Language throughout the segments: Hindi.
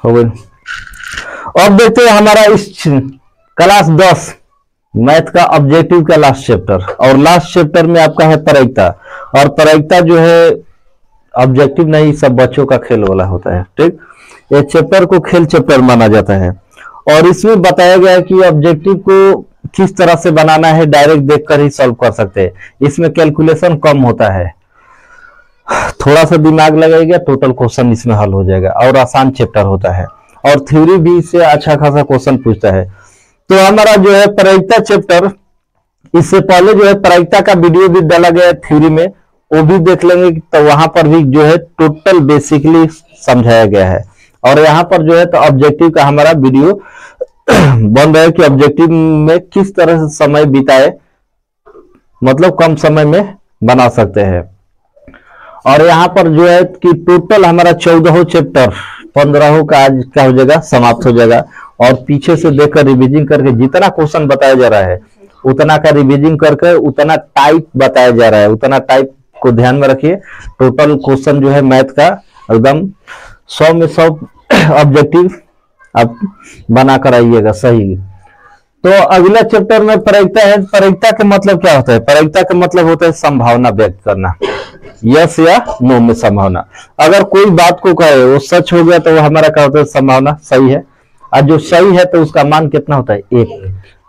हो गई। अब देखते हैं हमारा इस क्लास 10 मैथ का ऑब्जेक्टिव का लास्ट चैप्टर, और लास्ट चैप्टर में आपका है प्रायिकता। और प्रायिकता जो है ऑब्जेक्टिव नहीं, सब बच्चों का खेल वाला होता है। ठीक, ये चैप्टर को खेल चैप्टर माना जाता है। और इसमें बताया गया है कि ऑब्जेक्टिव को किस तरह से बनाना है, डायरेक्ट देखकर ही सॉल्व कर सकते हैं। इसमें कैलकुलेशन कम होता है, थोड़ा सा दिमाग लगाएगा टोटल क्वेश्चन इसमें हल हो जाएगा, और आसान चैप्टर होता है। और थ्योरी भी इससे अच्छा खासा क्वेश्चन पूछता है। तो हमारा जो है प्रायिकता चैप्टर, इससे पहले जो है प्रायिकता का वीडियो भी डाला गया है थ्योरी में, वो भी देख लेंगे। तो वहां पर भी जो है टोटल बेसिकली समझाया गया है। और यहाँ पर जो है तो ऑब्जेक्टिव का हमारा वीडियो बन रहा है कि ऑब्जेक्टिव में किस तरह से समय बिताए, मतलब कम समय में बना सकते हैं। और यहाँ पर जो है कि टोटल हमारा 14 चैप्टर 15 का आज क्या हो जाएगा, समाप्त हो जाएगा। और पीछे से देखकर रिवीजिंग करके जितना क्वेश्चन बताया जा रहा है उतना का रिवीजिंग करके उतना टाइप बताया जा रहा है, उतना टाइप को ध्यान में रखिए। टोटल क्वेश्चन जो है मैथ का एकदम 100 में 100 ऑब्जेक्टिव आप बना कर आइएगा सही। तो अगला चैप्टर में प्रायिकता है। प्रायिकता का मतलब क्या होता है? प्रायिकता का मतलब होता है संभावना व्यक्त करना, यस या नो में संभावना। अगर कोई बात को कहे वो सच हो गया तो वो हमारा क्या होता है, संभावना सही है। और जो सही है तो उसका मान कितना होता है, 1।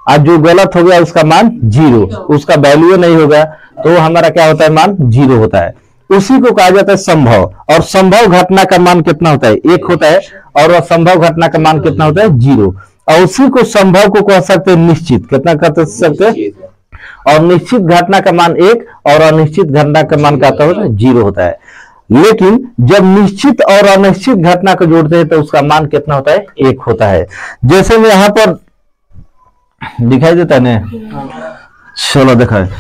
और जो गलत हो गया उसका मान 0, उसका वैल्यू नहीं होगा तो हमारा क्या होता है, मान 0 होता है। उसी को कहा जाता है संभव। और संभव घटना का मान कितना होता है, 1 होता है। और असंभव घटना का मान कितना होता है, 0। और उसी को संभव को कह सकते हैं निश्चित, कितना कर सकते हैं। और निश्चित घटना का मान 1 और अनिश्चित घटना का मान क्या होता है, 0 होता है। लेकिन जब निश्चित और अनिश्चित घटना को जोड़ते हैं तो उसका मान कितना होता है, 1 होता है। जैसे में यहां पर दिखाई देता है ना, चलो देखा है,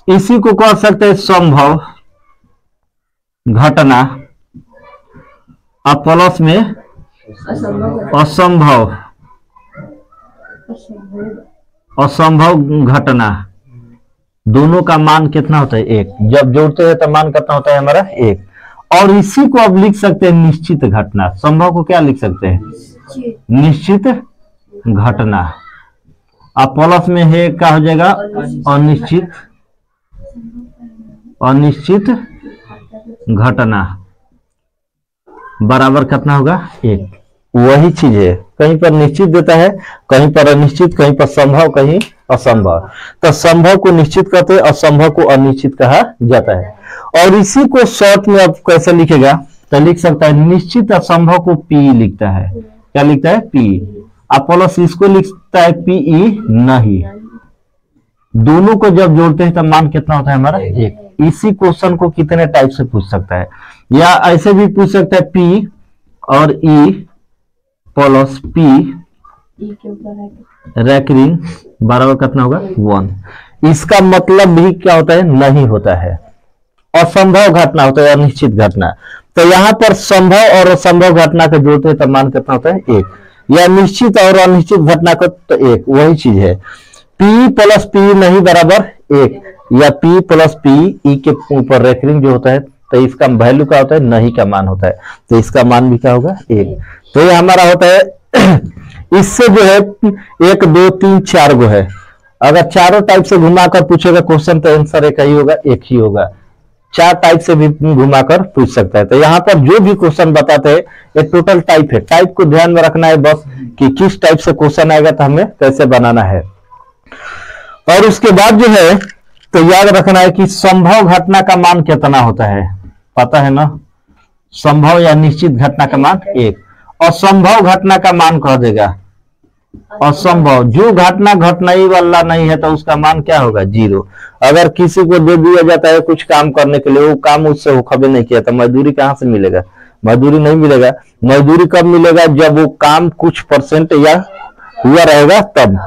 इसी को कह सकते हैं संभव घटना, और प्लस में असंभव घटना। दोनों का मान कितना होता है, 1। जब जोड़ते हैं तो मान कितना होता है हमारा, 1। और इसी को अब लिख सकते हैं निश्चित घटना। संभव को क्या लिख सकते हैं, निश्चित घटना। अब प्लस में है क्या हो जाएगा, अनिश्चित घटना बराबर कितना होगा, 1। वही चीज है, कहीं पर निश्चित देता है, कहीं पर अनिश्चित, कहीं पर संभव, कहीं असंभव। तो संभव को निश्चित कहते हैं, असंभव को अनिश्चित कहा जाता है। और इसी को शॉर्ट में अब कैसे लिखेगा, तो लिख सकता है निश्चित असंभव को पी लिखता है। क्या लिखता है, पी। अब प्लस इसको लिखता है पीई नहीं। दोनों को जब जोड़ते हैं तो मान कितना होता है हमारा, 1। इसी क्वेश्चन को कितने टाइप से पूछ सकता है, या ऐसे भी पूछ सकता है पी और ई प्लस पी रैकरिंग बराबर कितना होगा, 1। इसका मतलब भी क्या होता है, नहीं होता है। असंभव घटना होता है, अनिश्चित घटना। तो यहाँ पर संभव और असंभव घटना को जोड़ते हैं तो मान कितना होता है, 1। या निश्चित और अनिश्चित घटना को तो 1, वही चीज है। पी प्लस पी नहीं बराबर 1, या पी प्लस पी ई के ऊपर रैकरिंग जो होता है तो इसका वैल्यू क्या होता है, नहीं का मान होता है। तो इसका मान भी क्या होगा, 1। तो ये हमारा होता है इससे जो है 1 2 3 4 गो है। अगर चारों टाइप से घुमाकर पूछेगा क्वेश्चन तो आंसर एक ही होगा, 1 ही होगा। 4 टाइप से भी घुमाकर पूछ सकता है। तो यहाँ पर जो भी क्वेश्चन बताते हैं ये टोटल टाइप है। टाइप को ध्यान में रखना है बस कि किस टाइप से क्वेश्चन आएगा तो हमें कैसे बनाना है। और उसके बाद जो है तो याद रखना है कि संभव घटना का मान कितना होता है, पता है ना। संभव या निश्चित घटना का मान 1। असंभव घटना का मान कह देगा असंभव। जो घटना घटना ही वाला नहीं है तो उसका मान क्या होगा, 0। अगर किसी को दे दिया जाता है कुछ काम करने के लिए, वो काम उससे वो कभी नहीं किया तो मजदूरी कहाँ से मिलेगा, मजदूरी नहीं मिलेगा। मजदूरी कब मिलेगा, जब वो काम कुछ परसेंट या हुआ रहेगा तब।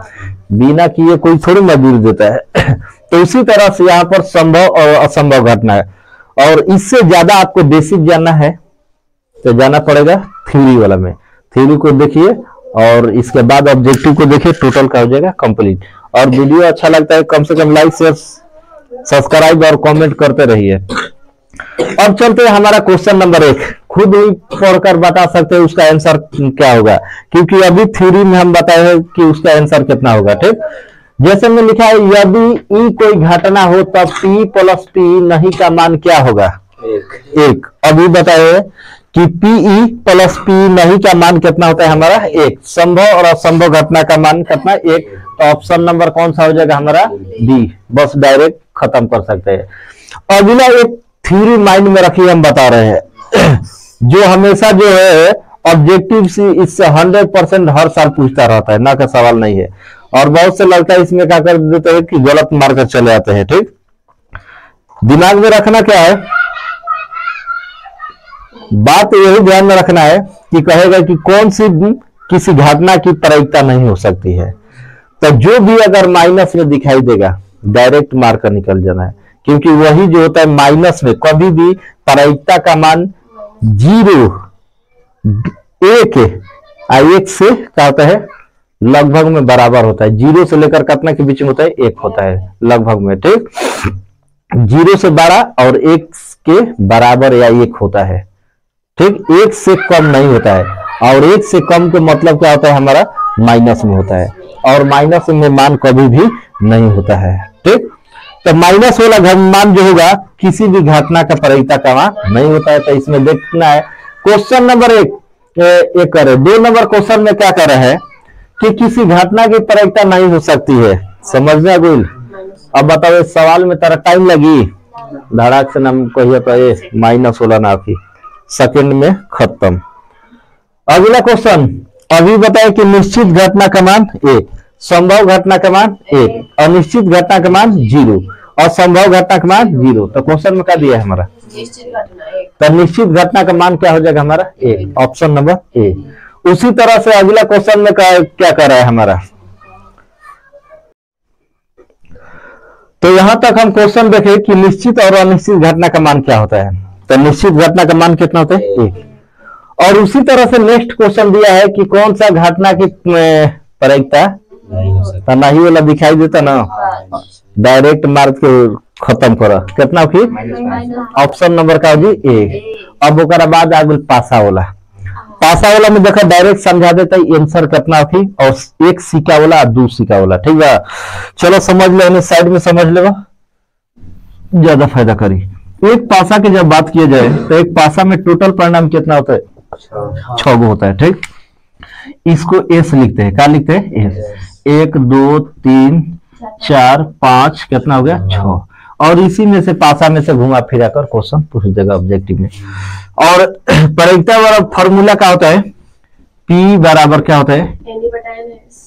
बिना किए कोई थोड़ी मजदूरी देता है। तो उसी तरह से यहाँ पर संभव और असंभव घटना है। और इससे ज्यादा आपको बेसिक जानना है तो जाना पड़ेगा थ्योरी वाला में। थ्योरी को देखिए और इसके बाद ऑब्जेक्टिव को देखिए, टोटल का हो जाएगा कंप्लीट। और वीडियो अच्छा लगता है कम से कम लाइक शेयर सब्सक्राइब और कमेंट करते रहिए। अब चलते हैं हमारा क्वेश्चन नंबर 1 खुद ही पढ़कर बता सकते हैं उसका आंसर क्या होगा, क्योंकि अभी थ्योरी में हम बताए हैं कि उसका आंसर कितना होगा। ठीक, जैसे में लिखा है यदि ई कोई घटना हो तब p प्लस p नहीं का मान क्या होगा? एक। अभी बताए कि पीई प्लस p नहीं का मान कितना होता है हमारा? एक। संभव और असंभव घटना का मान कितना? एक। तो ऑप्शन नंबर कौन सा हो जाएगा हमारा? बी। बस डायरेक्ट खत्म कर सकते हैं। अगला एक थ्योरी माइंड में रखिए, हम बता रहे हैं जो हमेशा जो है ऑब्जेक्टिव से इससे 100% हर साल पूछता रहता है, ना का सवाल नहीं है। और बहुत से लड़का इसमें क्या कर देते हैं कि गलत मार्कर चले जाते हैं। ठीक, दिमाग में रखना क्या है, बात यही ध्यान में रखना है कि कहेगा कि कौन सी किसी घटना की प्रायिकता नहीं हो सकती है, तो जो भी अगर माइनस में दिखाई देगा डायरेक्ट मार्कर निकल जाना है, क्योंकि वही जो होता है माइनस में कभी भी प्रायिकता का मान 0, 1 1 से क्या होता है लगभग में बराबर होता है। 0 से लेकर कितना के बीच में होता है? 1 होता है लगभग में। ठीक, 0 से 12 और 1 के बराबर या 1 होता है। ठीक, 1 से कम नहीं होता है, और 1 से कम के मतलब क्या होता है हमारा? माइनस में होता है, और माइनस में मान कभी भी नहीं होता है। ठीक, तो माइनस वाला मान जो होगा किसी भी घटना का प्रायिकता का मान नहीं होता है। तो इसमें देखना है क्वेश्चन नंबर 1 करे। 2 नंबर क्वेश्चन में क्या कर रहा है कि किसी घटना की प्रायिकता नहीं हो सकती है। समझना गोल? अब बताओ सवाल में तेरा टाइम लगी, धड़ाक से नाम कहिए तो ये माइनस वाला ना की सेकंड में खत्म। अगला क्वेश्चन अभी बताए कि निश्चित घटना का मान 1, संभव घटना का मान 1, अनिश्चित घटना का मान 0 और संभव घटना का मान 0। तो क्वेश्चन में क्या दिया है हमारा? तो निश्चित घटना का मान क्या हो जाएगा हमारा? 1। Option number A. उसी तरह से अगला क्वेश्चन में क्या कर रहा है हमारा? तो यहां तक हम क्वेश्चन देखें कि निश्चित और अनिश्चित घटना का मान क्या होता है। तो निश्चित घटना का मान कितना होता है? 1। और उसी तरह से नेक्स्ट क्वेश्चन दिया है कि कौन सा घटना की प्रायिकता नहीं वाला दिखाई देता ना, डायरेक्ट मार्क के खत्म करो। कितना की? ऑप्शन नंबर का जी 1। अब ओकरा बाद आगे पासा वाला। पासा वाला में देखा डायरेक्ट समझा देता है आंसर कितना की, और 1 सिक्का वाला और 2 सिक्का वाला। ठीक है, चलो समझ लो, साइड में समझ लो, ज्यादा फायदा करी। एक पासा की जब बात किया जाए तो एक पासा में टोटल परिणाम कितना होता है? 6 गो होता है। ठीक, इसको एस लिखते हैं। क्या लिखते हैं? एस। 1 2 3 4 5 कितना हो गया? 6। और इसी में से पासा में से घुमा फिरा कर क्वेश्चन पूछ देगा ऑब्जेक्टिव में। और प्रायिकता वाला फॉर्मूला क्या होता है? P बराबर क्या होता है?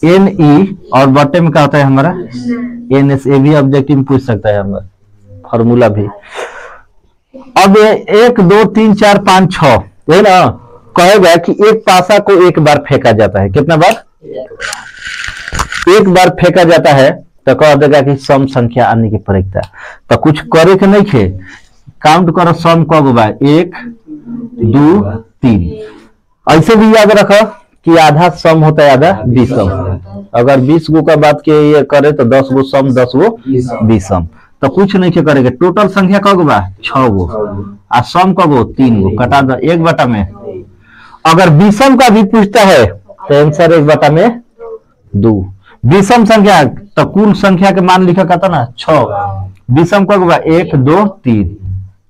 एन ई, और बटे में क्या होता है हमारा? N S. ए भी ऑब्जेक्टिव में पूछ सकता है हमारा फॉर्मूला भी। अब 1 2 3 4 5 6 है ना, कहेगा कि एक पासा को एक बार फेंका जाता है। कितना बार? एक बार फेंका जाता है, तो कह देगा कि सम संख्या आने की प्रायिकता। तो कुछ करे के नहीं थे, काउंट करो सम कब बा? 1 2 3। ऐसे भी याद रखो कि आधा सम होता है, आधा विषम। अगर 20 गो का बात के ये करे तो 10 गो सम 10 गो विषम। तो कुछ नहीं के करेगा। टोटल संख्या कब बा? 6 गो, और सम कब गो? 3 गो। कटा दो 1 बटा में। अगर विषम का भी पूछता है तो आंसर 1 बटा में 2। विषम संख्या तो कुल संख्या के मान लिखा था ना 6। विषम कब बा? 1 2 3।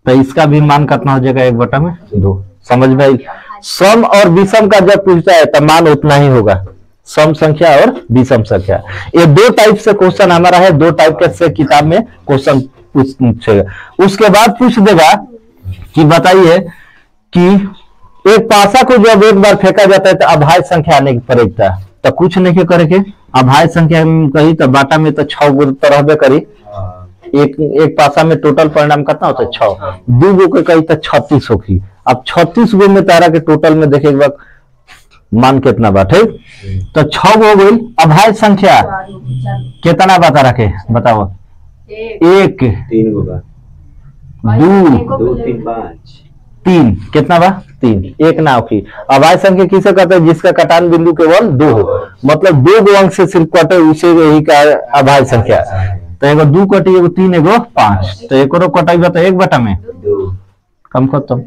तो इसका भी मान कितना हो जाएगा? 1 बटा में 2। समझ में आई? सम और विषम का जब पूछता है तो मान उतना ही होगा, सम संख्या और विषम संख्या। ये 2 टाइप से क्वेश्चन हमारा है, 2 टाइप के से किताब में क्वेश्चन पूछेगा। उसके बाद पूछ देगा कि बताइए कि एक पासा को जब एक बार फेंका जाता है तो अभाज्य संख्या आने की प्रायिकता। तो कुछ नहीं के करे के, अभाज्य संख्या कही तो बाटा में तो 6 गो तो रहबे करी। एक पासा में टोटल परिणाम कितना होता है? 6। 2 गो के कही तो 36 होगी। अब 36 गो में तारा के टोटल में देखे वक्त मान कितना बा? ठीक, तो 6 गो हो गई। अभाज्य संख्या कितना बता रखे बताओ? 1 3 गो बा, 2 2 3 5 3 कितना बा? 3। 1 ना होगी। अभाज्य संख्या किसे कहते हैं? जिसका कटान बिंदु केवल 2 हो, मतलब 2 गो अंक से सिर्फ कटे उसे यही का अभाज्य संख्या। तो एगो 2 कटी, एगो 3, एगो 5। तो एक कटाई बता 1 बटा में 2 कम खत्म।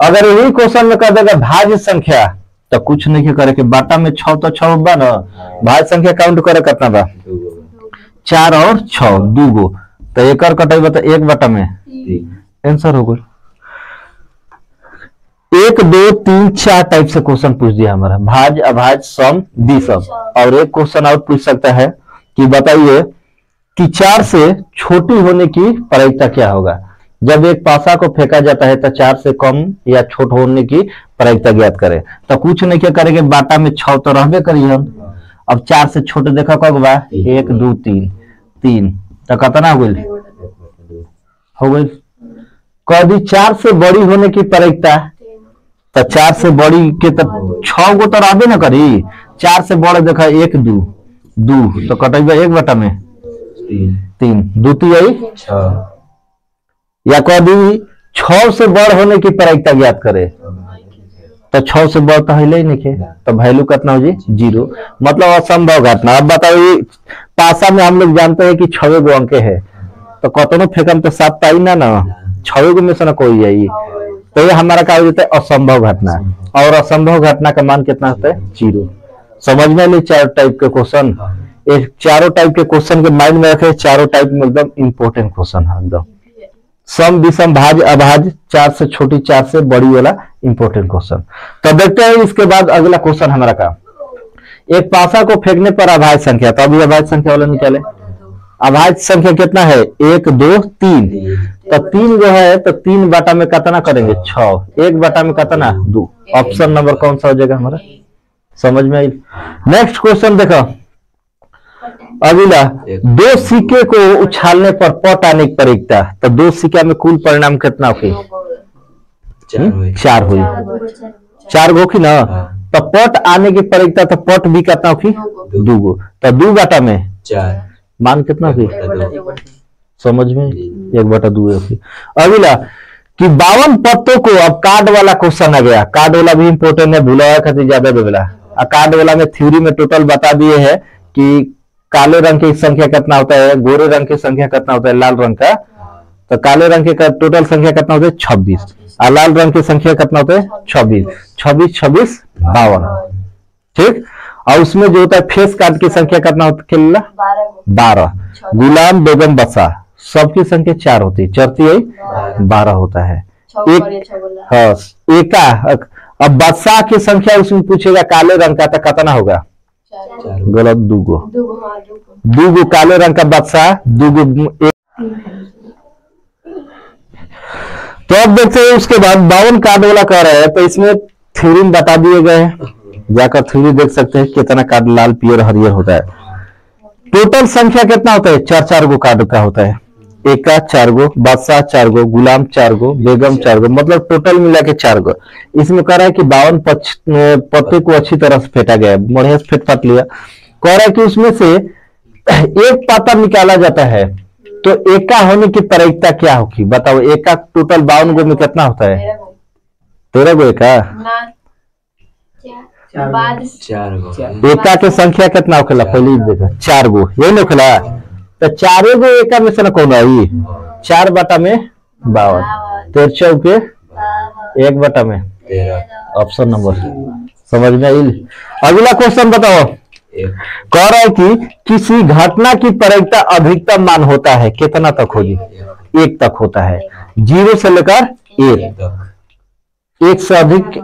अगर यही क्वेश्चन में कर देगा भाज्य संख्या तो कुछ नहीं के करे के बाटा में 6 तो 6 बा ना, भाज्य संख्या काउंट करे कितना बा 4 और 6 2 गो, तो एक और कटाई बता 1 बटा में आंसर हो गया। 1 2 3 4 टाइप से क्वेश्चन पूछ दिया हमारा, भाज्य अभाज्य सम विषम। और एक क्वेश्चन और पूछ सकता है कि बताइए कि 4 से छोटी होने की प्रायिकता क्या होगा। जब एक पासा को फेंका जाता है तो 4 से कम या छोट होने की प्रायिकता ज्ञात करें। तो कुछ नहीं क्या करेंगे, बाटा में 6 तो रहबे करिए हम। अब 4 से छोटे देखा कब बा 1 2 3 3, तो कितना हो गई कभी 4 से बड़ी होने की प्रायिकता, तो 4 से बड़ी के तो 6 गो तो रहबे ना करी, 4 से बड़े देखा 1 2 2, तो कटेगा 1 बटा में 3 2 3 6, या कभी 6 से बड़ होने की प्रायिकता ज्ञात करे, तो 6 से बड़ तो है ही नहीं, तो वैल्यू कितना हो जी 0, मतलब असंभव घटना। अब बताओ पासा में हम लोग जानते हैं कि 6 गो अंक है, तो कतनो फेंकम तो 7 पाई ना 6 गो में से ना कोई जाइए, तो ये हमारा क्या हो जाता है असंभव घटना। और असंभव घटना का मान कितना होता है 0। समझ में नहीं 4 टाइप के क्वेश्चन, चारों टाइप के क्वेश्चन के माइंड में रखे, चारों टाइप में एकदम इंपॉर्टेंट क्वेश्चन है एकदम। सम विषम भाज्य अभाज्य 4 से छोटी 4 से बड़ी वाला इंपॉर्टेंट क्वेश्चन। तो देखते हैं इसके बाद अगला क्वेश्चन हमारा का, एक पासा को फेंकने पर अभाज्य संख्या, तो अभी अभाज्य संख्या वाला निकाले। अभाज्य संख्या कितना है 1 2 3, तो 3 जो है तो 3 बटा में कितना करेंगे 6, 1 बटा में कितना 2। ऑप्शन नंबर कौन सा हो जाएगा हमारा, समझ में आई। नेक्स्ट क्वेश्चन देखो अगला, 2 सिक्के को उछालने पर पट आने की प्रायिकता, तो 2 सिक्का में कुल परिणाम कितना होगी 4 हुई, 4 गो की ना, तो पट आने की प्रायिकता, तो पट भी कितना होगी 2 गो, तो 2 बटा में 4, मान कितना होगी समझ में 1 बटा 2 होगी। अगला कि 52 पत्तों को, अब कार्ड वाला क्वेश्चन आ गया, कार्ड वाला भी इंपोर्टेंट है, भूला खातिर ज्यादा देवेला। कार्ड वाला में थ्योरी में टोटल बता दिए है कि काले रंग की संख्या कितना होता है, गोरे रंग की संख्या कितना होता है, लाल रंग का, तो काले रंग के टोटल संख्या कितना होता है 26, और लाल रंग की संख्या कितना होता है 26 26 26 52, ठीक। और उसमें जो होता है फेस कार्ड की संख्या कितना होता है 12, गुलाम बेगम बसा सबकी संख्या 4 होती है, चढ़ती है 12 होता है। हाँ एका, अब बादशाह की संख्या उसमें पूछेगा काले रंग का, तो कितना होगा गलत 2 गो, 2 गो काले रंग का बादशाह 2 गो। तो अब देखते हैं उसके बाद 52 कार्ड वाला कह रहा है, तो इसमें थ्योरी बता दिए गए हैं, जाकर थ्योरी देख सकते हैं कितना कार्ड लाल पियर हरियर होता है। टोटल संख्या कितना होता है 4 गो कार्ड का होता है, एक का 4 गो, बादशाह 4 गो, गुलाम 4 गो, बेगम 4 गो, मतलब टोटल मिला के 4 गो। इसमें कह रहा है कि 52 पत्ते को अच्छी तरह से फेंटा गया, बढ़िया से फेंट फाट लिया। कह रहा है कि उसमें से एक पाता निकाला जाता है, तो एका होने की प्रायिकता क्या होगी बताओ। एका टोटल 52 गो में कितना होता है 13 गो एका, 4 गो एका की संख्या कितना होखेला पहले देखा 4 गो, यही ना होखेला, तो 4 गो एका में से ना कौन आई 4 बटा में 52, 13 के 1 बटा में 13, ऑप्शन नंबर समझ में आई। अगला क्वेश्चन बताओ, कह रहा है कि किसी घटना की प्रायिकता अधिकतम मान होता है कितना तक होगी 1 तक होता है, 0 से लेकर 1 से अधिक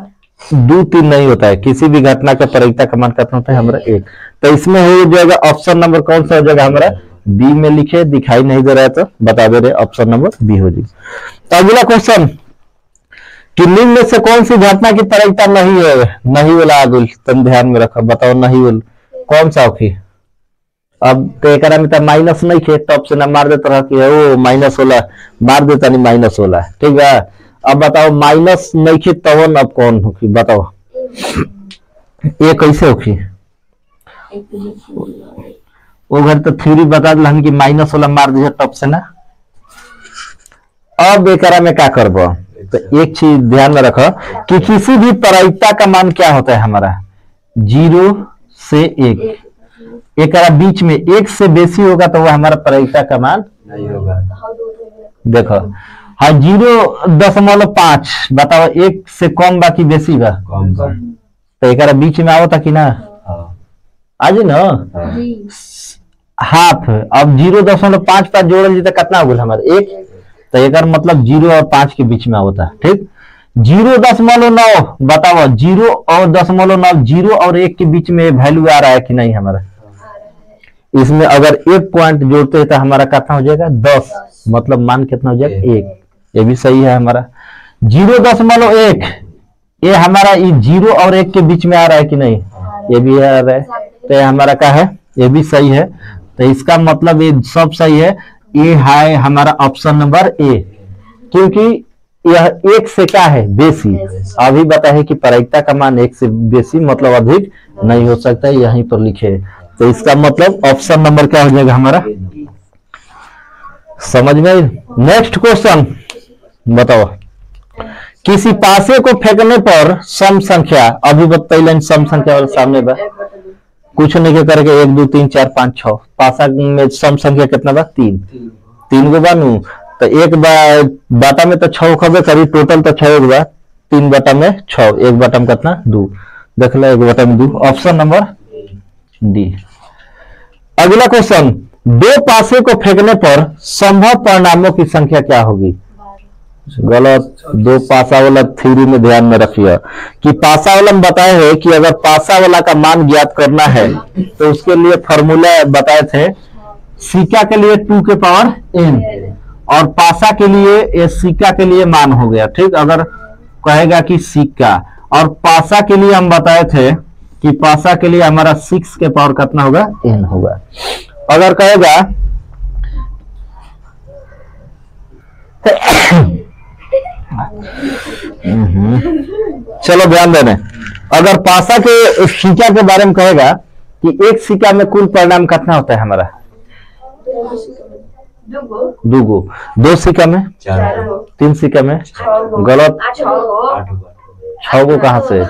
2 3 नहीं होता है। किसी भी घटना का प्रायिकता का मान कितना होता है हमारा 1, तो इसमें हो जाएगा ऑप्शन नंबर कौन सा हो जाएगा हमारा बी में लिखे, दिखाई नहीं दे रहा है तो बता दे रहे ऑप्शन नंबर बी हो जाएगा। तो अगला क्वेश्चन कि निम्न में से कौन सी घटना की प्रायिकता नहीं है, नहीं वाला आगुल तुम ध्यान में रखो, बताओ नहीं वाला कौन सा होगी। अब तो एक में तो माइनस नहीं खे, टॉप से ना मार देता रहा कि वो माइनस होला, मार देता नहीं माइनस होला, ठीक है। अब बताओ माइनस नहीं खे तब अब कौन होगी बताओ, ये कैसे होगी। वो घर तो थ्योरी बता दिल कि माइनस वाला मार दीजिए टॉप से ना। अब एक में क्या करबो, तो एक चीज ध्यान में रखो कि किसी भी प्रायिकता का मान क्या होता है हमारा 0 से 1, एक बीच में 1 से बेसी होगा तो वह हमारा प्रायिकता का मान नहीं होगा। देखो हाँ 0.5 बताओ, एक से कम बाकी बेसी बा, तो एक बीच में आवता कि ना, आज ना हाफ। अब 0.5 पर जोड़ल जी तो कितना हो गया हमारे 1, तो एक मतलब 0 और 5 के बीच में आवता। ठीक, 0.9 बताओ, 0 और 0.9, 0 और 1 के बीच में वैल्यू आ रहा है कि नहीं हमारा, इसमें अगर एक पॉइंट जोड़ते हैं तो हमारा कितना हो जाएगा 10, मतलब मान कितना हो जाएगा 1, ये भी सही है हमारा। 0.1 ये हमारा 0 और 1 के बीच में आ रहा है कि नहीं, ये भी आ रहा है, तो ये हमारा क्या है, ये भी सही है। तो इसका मतलब ये सब सही है, ये है हमारा ऑप्शन नंबर ए, क्योंकि यह 1 से क्या है बेसी। अभी बताया है कि प्रायिकता का मान 1 से बेसी मतलब अधिक नहीं हो सकता, यहीं पर लिखे है। तो इसका मतलब ऑप्शन नंबर क्या हो जाएगा हमारा, समझ में। नेक्स्ट क्वेश्चन बताओ, किसी पासे को फेंकने पर सम संख्या, अभी बताइए सम संख्या वाले सामने बा, कुछ नहीं के करके 1 2 3 4 5 6, पासा में सम संख्या कितना बा 3 गो बानू, तो एक बाटा में तो 6 खबे करी, टोटल तो 6 बा, 3 बटा में 6, 1 बटा में कितना 2, देख लो 1 बटा में 2, ऑप्शन नंबर डी। अगला क्वेश्चन, 2 पासे को फेंकने पर संभव परिणामों की संख्या क्या होगी। गलत, 2 पासा वाला थ्योरी में ध्यान में रखिए कि पासा वाला में बताए हैं कि अगर पासा वाला का मान ज्ञात करना है तो उसके लिए फॉर्मूला बताए थे, सिक्का के लिए 2 के पावर n, और पासा के लिए ये सिक्का के लिए मान हो गया। ठीक, अगर कहेगा कि सिक्का, और पासा के लिए हम बताए थे कि पासा के लिए हमारा 6 के पावर कितना होगा n होगा। अगर कहेगा चलो ध्यान देने, अगर पासा के सिक्का के बारे में कहेगा कि एक सिक्का में कुल परिणाम कितना होता है हमारा, 2 गो, 2 सिक्का में 3 सिक्का में, गलत, 6 गो कहां से,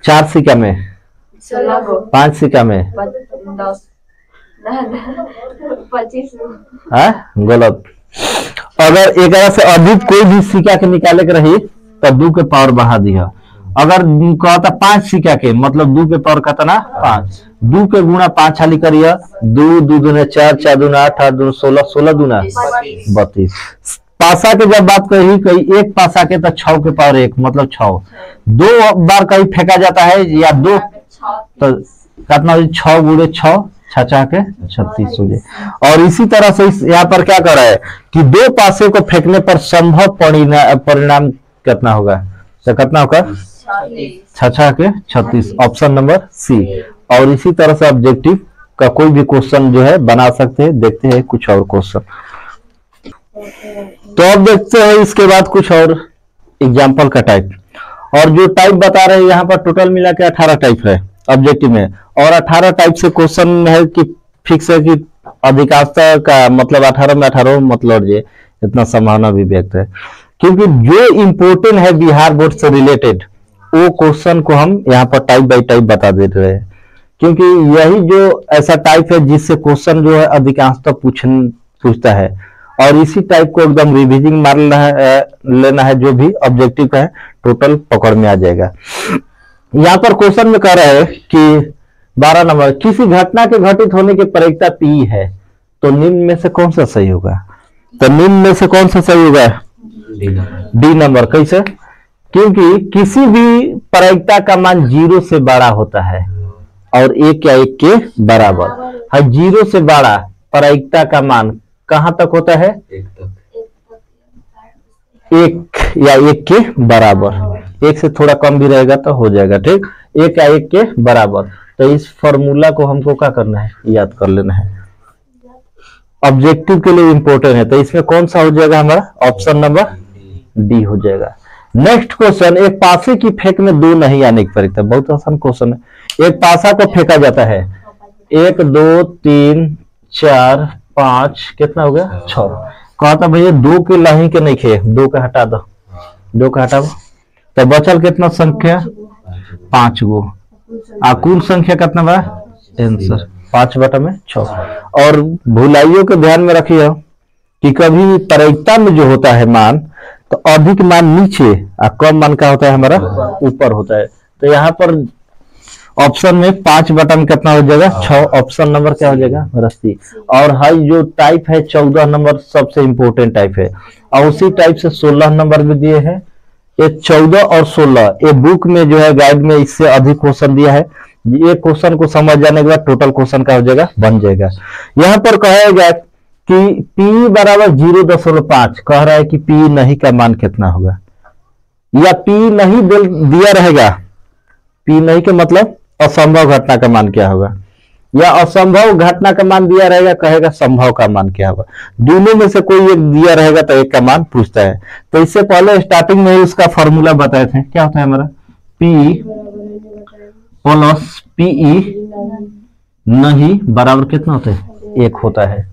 4 सिक्का में, 5 सिक्का में, 25, गलत। अगर एक से अधिक कोई भी सिक्का के निकाले के रही तो 2 के पावर बढ़ा दिया। अगर कहता 5 सिक्का के मतलब 2 के पावर कितना 5, 2 के गुणा 5 हाली करिए, 2 2 दूना 4, 4 दूना 8, 8 दूना 16, 16 दूना 32। पासा के जब बात कही कही एक पासा के तो 6 के पावर 1 मतलब 6, 2 बार कहीं फेंका जाता है या 2 तो कितना 6 गुणे 6 छचा के 36 हो जाए। और इसी तरह से यहाँ पर क्या कर रहा है कि 2 पासे को फेंकने पर संभव परिणाम कितना होगा, तो कितना होगा 6 के 36, ऑप्शन नंबर सी। और इसी तरह से ऑब्जेक्टिव का कोई भी क्वेश्चन जो है बना सकते हैं। देखते हैं कुछ और क्वेश्चन, तो अब देखते हैं इसके बाद कुछ और एग्जाम्पल का टाइप। और जो टाइप बता रहे हैं यहाँ पर टोटल मिला के 18 टाइप है ऑब्जेक्टिव में, और 18 टाइप से क्वेश्चन है कि फिक्स है कि अधिकांशता का मतलब 18 में 18 मतलब ये इतना संभावना भी व्यक्त है, क्योंकि जो इम्पोर्टेंट है बिहार बोर्ड से रिलेटेड वो क्वेश्चन को हम यहाँ पर टाइप बाय टाइप बता दे रहे हैं, क्योंकि यही जो ऐसा टाइप है जिससे क्वेश्चन जो है अधिकांशता पूछता है, और इसी टाइप को एकदम रिविजन मार लेना है, जो भी ऑब्जेक्टिव का है टोटल पकड़ में आ जाएगा। यहाँ पर क्वेश्चन में कह रहा है कि 12 नंबर, किसी घटना के घटित होने की प्रायिकता P है, तो निम्न में से कौन सा सही होगा, तो निम्न में से कौन सा सही होगा डी नंबर। कैसे, क्योंकि किसी भी प्रायिकता का मान 0 से बड़ा होता है और 1 या 1 के बराबर है। 0 से बड़ा प्रायिकता का मान कहां तक होता है, 1 या 1 के बराबर, 1 से थोड़ा कम भी रहेगा तो हो जाएगा। ठीक, 1 या 1 के बराबर। तो इस फॉर्मूला को हमको क्या करना है, याद कर लेना है, ऑब्जेक्टिव के लिए इंपॉर्टेंट है। तो इसमें कौन सा हो जाएगा हमारा, ऑप्शन नंबर डी हो जाएगा। नेक्स्ट क्वेश्चन, एक पासे की फेंक में 2 नहीं आने की प्रायिकता। बहुत आसान क्वेश्चन है। एक पासा को फेंका जाता है, 1 2 3 4 5 कितना हो गया 6। कहता भैया 2 के लाही के नहीं खे, 2 का हटा दो, 2 का हटाओ, तो बचल कितना संख्या 5 गो। कुल संख्या कितना बा आंसर 5 बटा में 6। और भुलाइयों के ध्यान में रखिए कि कभी प्रायिकता में जो होता है मान, तो अधिक मान नीचे और कम मान का होता है हमारा ऊपर होता है। तो यहाँ पर ऑप्शन में 5 बटन कितना हो जाएगा 6, ऑप्शन नंबर क्या हो जाएगा रस्सी। और हाई जो टाइप है 14 नंबर सबसे इंपॉर्टेंट टाइप है, और उसी टाइप से 16 नंबर भी दिए हैं। ये 14 और 16 ये बुक में जो है गाइड में इससे अधिक क्वेश्चन दिया है। ये क्वेश्चन को समझ जाने के बाद टोटल क्वेश्चन का हो जाएगा बन जाएगा। यहाँ पर कहेगा कि P बराबर 0.5, कह रहा है कि P नहीं का मान कितना होगा, या P नहीं दिया रहेगा। P नहीं के मतलब असंभव घटना का मान क्या होगा, या असंभव घटना का मान दिया रहेगा, कहेगा संभव का मान क्या होगा। दोनों में से कोई एक दिया रहेगा तो एक का मान पूछता है। तो इससे पहले स्टार्टिंग में ही उसका फॉर्मूला बताए थे, क्या होता है हमारा P प्लस PE नहीं बराबर कितना होता है 1 होता है।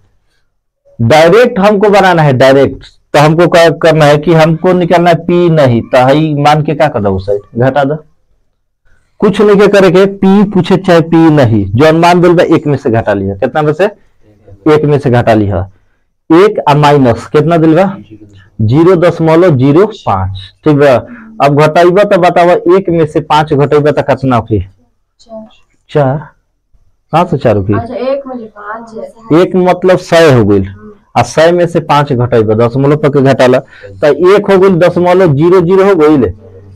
डायरेक्ट हमको बनाना है, डायरेक्ट तो हमको क्या करना है कि हमको निकालना है P नहीं, तो ही मान के क्या कर दो उस साइड घटा दो, कुछ नहीं के करके P पूछे चाहे P नहीं, जो अनुमान बोल 1 में से घटा लिया, कितना में से 1 में से घटा लिया, 1 और माइनस कितना दिल बा 0.05, ठीक है। अब घटाइबा तो बतावा 1 में से 5 घटाइबा तो कितना होगी 4, कहाँ से 4 होगी, 1 मतलब 100 हो गई, और 100 में से 5 घटाइबा दशमलव पर घटाला तो 1 हो गई 0.00 हो गई,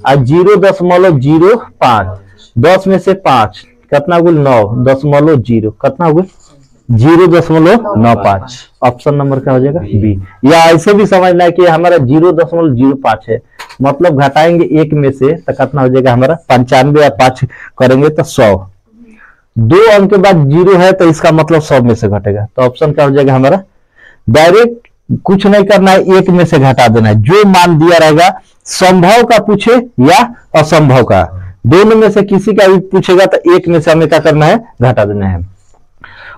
और 0.05, 10 में से 5 कितना हो गई 9.0, कितना हो गई 0.95। ऑप्शन नंबर क्या हो जाएगा बी। या ऐसे भी समझना है कि हमारा 0.05 है, मतलब घटाएंगे 1 में से तो कितना हो जाएगा हमारा 95, या 5 करेंगे तो 100, 2 अंक के बाद 0 है तो इसका मतलब 100 में से घटेगा। तो ऑप्शन क्या हो जाएगा हमारा, डायरेक्ट कुछ नहीं करना है, 1 में से घटा देना है। जो मान दिया रहेगा संभव का पूछे या असंभव का, दोनों में से किसी का भी पूछेगा तो 1 में से हमें क्या करना है घटा देना है।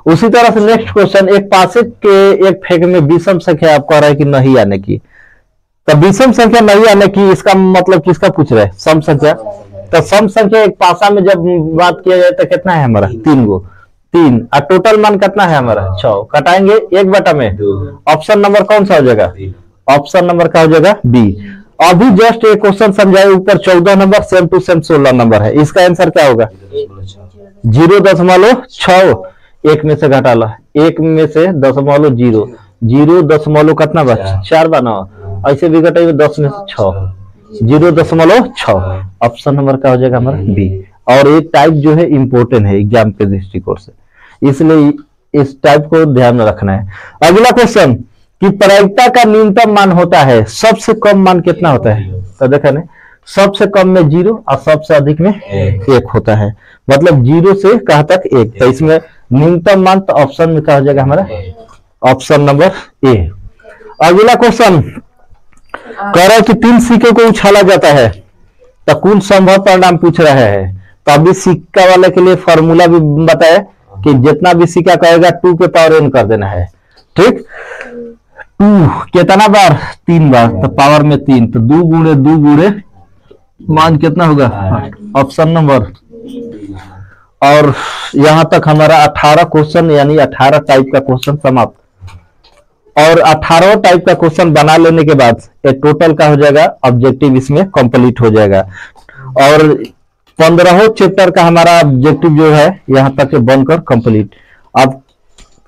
उसी तरह से नेक्स्ट क्वेश्चन, एक पासे के एक फेंक में विषम संख्या आप कह रहा है कि नहीं आने की, तो विषम संख्या नहीं आने की इसका मतलब किसका पूछ रहे हैं सम संख्या। तो सम संख्या एक पासा में जब बात किया जाए तो कितना है हमारा 3 गो, 3 और टोटल मान कितना है हमारा 6, कटाएंगे 1 बटा में, ऑप्शन नंबर कौन सा हो जाएगा, ऑप्शन नंबर क्या हो जाएगा बी। अभी जस्ट एक क्वेश्चन समझाए, ऊपर 14 number same to same 16 number है, इसका आंसर क्या होगा 0.6, 1 में से घटा ला, 1 में से 0.0, 0 कितना बचा 4 बना, ऐसे भी घटाइए 10 में से 6, 0.6, ऑप्शन नंबर क्या हो जाएगा हमारा बी। और ये टाइप जो है इंपॉर्टेंट है एग्जाम के दृष्टिकोण से, इसलिए इस टाइप को ध्यान में रखना है। अगला क्वेश्चन कि प्रायिकता का न्यूनतम मान होता है, सबसे कम मान कितना होता है, तो देखा ना सबसे कम में 0 और सबसे अधिक में 1 होता है, मतलब 0 से कहाँ तक 1, तो इसमें न्यूनतम मान तो ऑप्शन में क्या हो जाएगा हमारा ऑप्शन नंबर ए। अगला क्वेश्चन कह रहा है कि 3 सिक्के को उछाला जाता है तो कौन संभव परिणाम पूछ रहा है। तो अभी सिक्का वाले के लिए फॉर्मूला भी बताया कि जितना भी सिक्का कहेगा 2 के पावर n कर देना है, ठीक। 2 कितना बार 3 बार, तो पावर में 3, तो 2 गुणे 2 गुणे मान कितना होगा ऑप्शन नंबर। और यहां तक हमारा 18 क्वेश्चन यानी 18 टाइप का क्वेश्चन समाप्त। और 18 टाइप का क्वेश्चन बना लेने के बाद ये टोटल का हो जाएगा ऑब्जेक्टिव, इसमें कंप्लीट हो जाएगा। और 15 चैप्टर का हमारा ऑब्जेक्टिव जो है यहाँ तक बनकर कंप्लीट। अब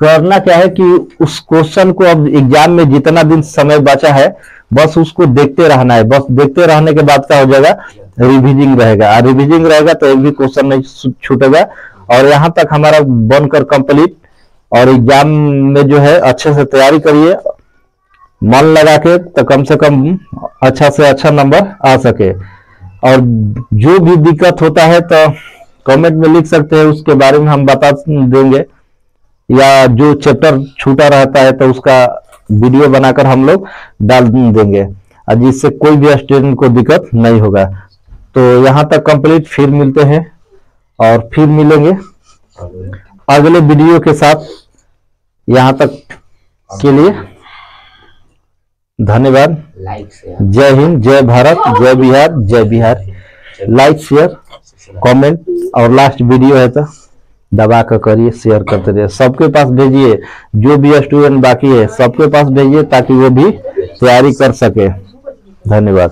करना क्या है कि उस क्वेश्चन को अब एग्जाम में जितना दिन समय बचा है बस उसको देखते रहना है, बस देखते रहने के बाद क्या हो जाएगा रिवीजिंग रहेगा, और रिवीजिंग रहेगा तो एक भी क्वेश्चन नहीं छूटेगा। और यहाँ तक हमारा बनकर कंप्लीट। और एग्जाम में जो है अच्छे से तैयारी करिए, मन लगा के, तो कम से कम अच्छा से अच्छा नंबर आ सके। और जो भी दिक्कत होता है तो कमेंट में लिख सकते हैं, उसके बारे में हम बता देंगे, या जो चैप्टर छूटा रहता है तो उसका वीडियो बनाकर हम लोग डाल देंगे, जिससे कोई भी स्टूडेंट को दिक्कत नहीं होगा। तो यहाँ तक कंप्लीट, फिर मिलते हैं और फिर मिलेंगे अगले वीडियो के साथ। यहाँ तक के लिए धन्यवाद। जय हिंद, जय भारत, जय बिहार, जय बिहार। लाइक शेयर कमेंट और लास्ट वीडियो है तो दबा कर करिए, शेयर करते रहिए, सबके पास भेजिए, जो भी स्टूडेंट बाकी है सबके पास भेजिए ताकि वो भी तैयारी कर सके। धन्यवाद।